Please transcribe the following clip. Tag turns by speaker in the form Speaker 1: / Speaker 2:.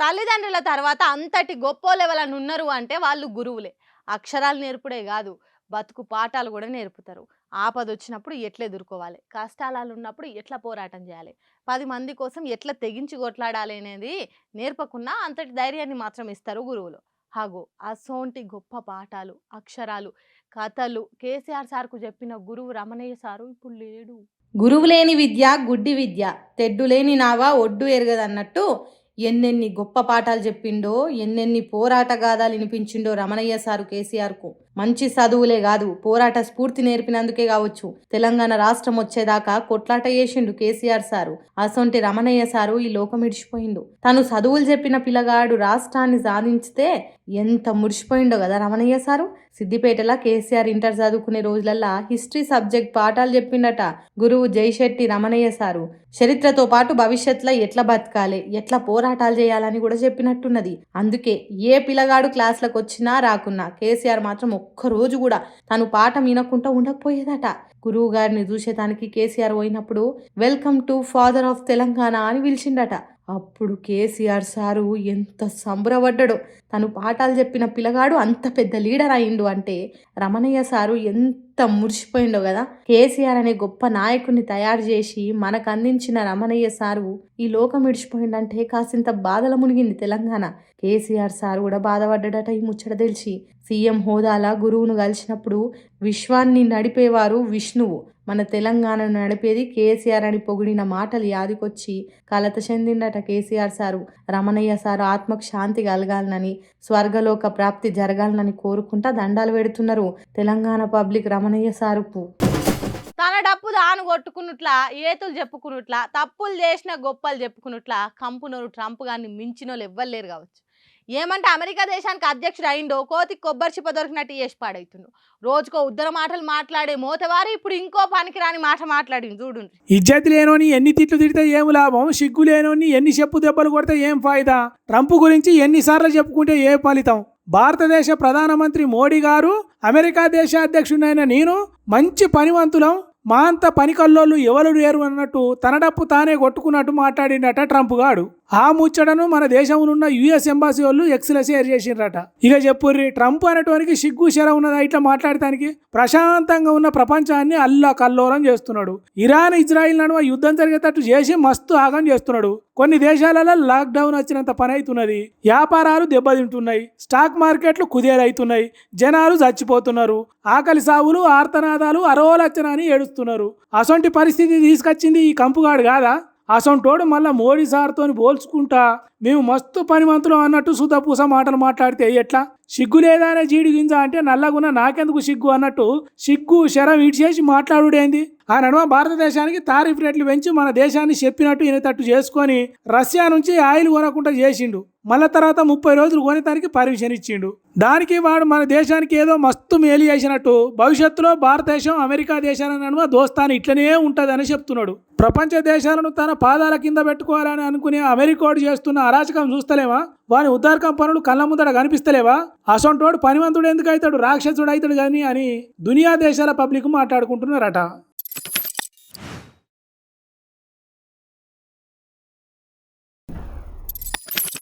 Speaker 1: తల్లిదండ్రుల తర్వాత అంతటి గొప్పోళ్ళు ఎవరైనా ఉన్నారు అంటే వాళ్ళు గురువులే. అక్షరాలు నేర్పుడే గాదు, బతుకు పాఠాలు గూడా నేర్పుతారు. ఆపదొచ్చినప్పుడు ఎట్లా ఎదుర్కోవాలి, కష్టాలున్నప్పుడు ఎట్లా పోరాటం జేయాలి, 10 మంది కోసం ఎట్లా తెగించి కొట్లాడాలి అనేది నేర్పకున్నా అంతటి ధైర్యాన్ని మాత్రం ఇస్తారు గురువులు. హాగో అసోంటి గొప్ప పాఠాలు, అక్షరాలు, కథలు కేసీఆర్ సార్‌కు జెప్పిన గురువు రమణయ్య సారు ఇప్పుడు లేడు.
Speaker 2: గురువు లేని విద్య గుడ్డి విద్య, తెడ్డు లేని నావ ఒడ్డు ఎరగదన్నట్టు ఎన్నెన్ని గొప్ప పాఠాలు చెప్పిండో, ఎన్నెన్ని పోరాట గాథాలు వినిపించిండో రమణయ్య సారు కేసీఆర్కు. మంచి చదువులే కాదు, పోరాట స్ఫూర్తి నేర్పినందుకే కావచ్చు తెలంగాణ రాష్ట్రం వచ్చేదాకా కొట్లాట చేసిండు కేసీఆర్ సారు. అసొంటి రమణయ్య సారు ఈ లోకం ఇడిచిపోయిండు. తను చదువులు చెప్పిన పిల్లగాడు రాష్ట్రాన్ని సాధించితే ఎంత ముడిచిపోయిండో కదా రమణయ్య సారు. సిద్దిపేటలా కేసీఆర్ ఇంటర్ చదువుకునే రోజులల్లా హిస్టరీ సబ్జెక్ట్ పాఠాలు చెప్పిండట గురువు జైశెట్టి రమణయ్య సారు. చరిత్రతో పాటు భవిష్యత్తులో ఎట్లా బతకాలి, ఎట్లా పోరాటాలు చేయాలని కూడా చెప్పినట్టున్నది. అందుకే ఏ పిల్లగాడు క్లాసులకు వచ్చినా రాకున్నా కేసీఆర్ మాత్రం ఒక్కరోజు కూడా తను పాఠం వినకుండా ఉండకపోయేదట. గురువు గారిని చూసేదానికి కేసీఆర్ పోయినప్పుడు welcome to father of Telangana అని పిలిచిండట. అప్పుడు కేసీఆర్ సారు ఎంత సంబరపడ్డాడో. తను పాఠాలు చెప్పిన పిల్లగాడు అంత పెద్ద లీడర్ అయిండు అంటే రమణయ్య సారు ఎంత మురిసిపోయిండో కదా. కేసీఆర్ అనే గొప్ప నాయకుడిని తయారు చేసి మనకు అందించిన రమణయ్య సారు ఈ లోకం విడిచిపోయిండంటే కాసింత బాధల మునిగింది తెలంగాణ. కేసీఆర్ సారు కూడా బాధపడ్డాడట ఈ ముచ్చట తెలిసి. సీఎం హోదాల గురువును కలిసినప్పుడు విశ్వాన్ని నడిపేవారు విష్ణువు, మన తెలంగాణను నడిపేది కేసీఆర్ అని పొగిడిన మాటలు యాదికొచ్చి కలత చెందిండట కేసీఆర్ సారు. రమణయ్య సారు ఆత్మకు శాంతి కలగాలనని, స్వర్గలోక ప్రాప్తి జరగాలనని కోరుకుంటా దండాలు పెడుతున్నారు తెలంగాణ పబ్లిక్ రమణయ్య సారుకు.
Speaker 1: తన డప్పు దాను కొట్టుకున్నట్లా, ఏతులు చెప్పుకున్నట్లా, తప్పులు చేసిన గొప్పలు చెప్పుకున్నట్లా కంపునోరు ట్రంప్ గారిని మించినోళ్ళు ఎవ్వలేరు కావచ్చు. ఏమంటే అమెరికా దేశానికి అధ్యక్షుడు అయిండో కోతికి కొబ్బరి చిప్ప దొరికినట్టు చేసి పాడవుతుండు. రోజుకో ఉద్దర మాటలు మాట్లాడే మోతవారు ఇప్పుడు ఇంకో పనికిరాని మాట మాట్లాడింది చూడండి.
Speaker 3: ఇజ్జత్ లేనోని ఎన్ని తిట్లు తిడితే ఏం లాభం, సిగ్గు లేనోని ఎన్ని చెప్పు దెబ్బలు కొడితే ఏం ఫాయిదా, ట్రంప్ గురించి ఎన్నిసార్లు చెప్పుకుంటే ఏ ఫలితం. భారతదేశ ప్రధానమంత్రి మోడీ గారు అమెరికా దేశ అధ్యక్షుడైన నేను మంచి పనివంతులం, మా అంత పనికల్లోళ్ళు ఎవరు లేరు అన్నట్టు తన డప్పు తానే కొట్టుకున్నట్టు మాట్లాడిండట ట్రంప్ గాడు. ఆ ముచ్చటను మన దేశంలో ఉన్న యుఎస్ ఎంబాసీ వాళ్ళు ఎక్స్లో షేర్ చేసిండ్రట. ఇక చెప్పుర్రి, ట్రంప్ అనేటువంటి సిగ్గు శర ఉన్నదా ఇట్లా మాట్లాడటానికి? ప్రశాంతంగా ఉన్న ప్రపంచాన్ని అల్లా కల్లోలం చేస్తున్నాడు. ఇరాన్ ఇజ్రాయిల్ నడుమ యుద్ధం జరిగేటట్టు చేసి మస్తు ఆగం చేస్తున్నాడు. కొన్ని దేశాలలో లాక్డౌన్ వచ్చినంత పని అవుతున్నది, వ్యాపారాలు దెబ్బతింటున్నాయి, స్టాక్ మార్కెట్లు కుదేలవుతున్నాయి, జనాలు చచ్చిపోతున్నారు, ఆకలి సావులు ఆర్తనాదాలు అరోలచ్చనని ఏడుస్తున్నారు. అసొంటి పరిస్థితి తీసుకొచ్చింది ఈ కంపుగాడు కాదా? అసొంటోడు మళ్ళీ మోడీ సార్తో పోల్చుకుంటా మేము మస్తు పనిమంతులం అన్నట్టు సుతపూస మాటలు మాట్లాడితే ఎట్లా? సిగ్గు లేదా అనే జీడి గింజ అంటే నల్లగున్న నాకెందుకు సిగ్గు అన్నట్టు సిగ్గు శరం ఇడిచేసి మాట్లాడుడేంది? ఆ నడుమ భారతదేశానికి తారీఫ్ రేట్లు పెంచి మన దేశాన్ని చెప్పినట్టు వినేటట్టు చేసుకొని రష్యా నుంచి ఆయిల్ కొనకుండా చేసిండు. మళ్ళా తర్వాత 30 రోజులు కొనేదానికి పర్మిషన్ ఇచ్చిండు. దానికి వాడు మన దేశానికి ఏదో మస్తు మేలు చేసినట్టు భవిష్యత్తులో భారతదేశం అమెరికా దేశాల నడుమ దోస్తాను ఇట్లనే ఉంటుందని చెప్తున్నాడు. ప్రపంచ దేశాలను తన పాదాల కింద పెట్టుకోవాలని అనుకునే అమెరికోడు చేస్తున్న అరాచకం చూస్తలేవా? వాని ఉద్దారకం పనులు కళ్ళ ముందర కనిపిస్తలేవా? అసొంటోడు పనివంతుడు ఎందుకు అవుతాడు, రాక్షసుడు అవుతాడు కానీ అని దునియా దేశాల పబ్లిక్ మాట్లాడుకుంటున్నారట.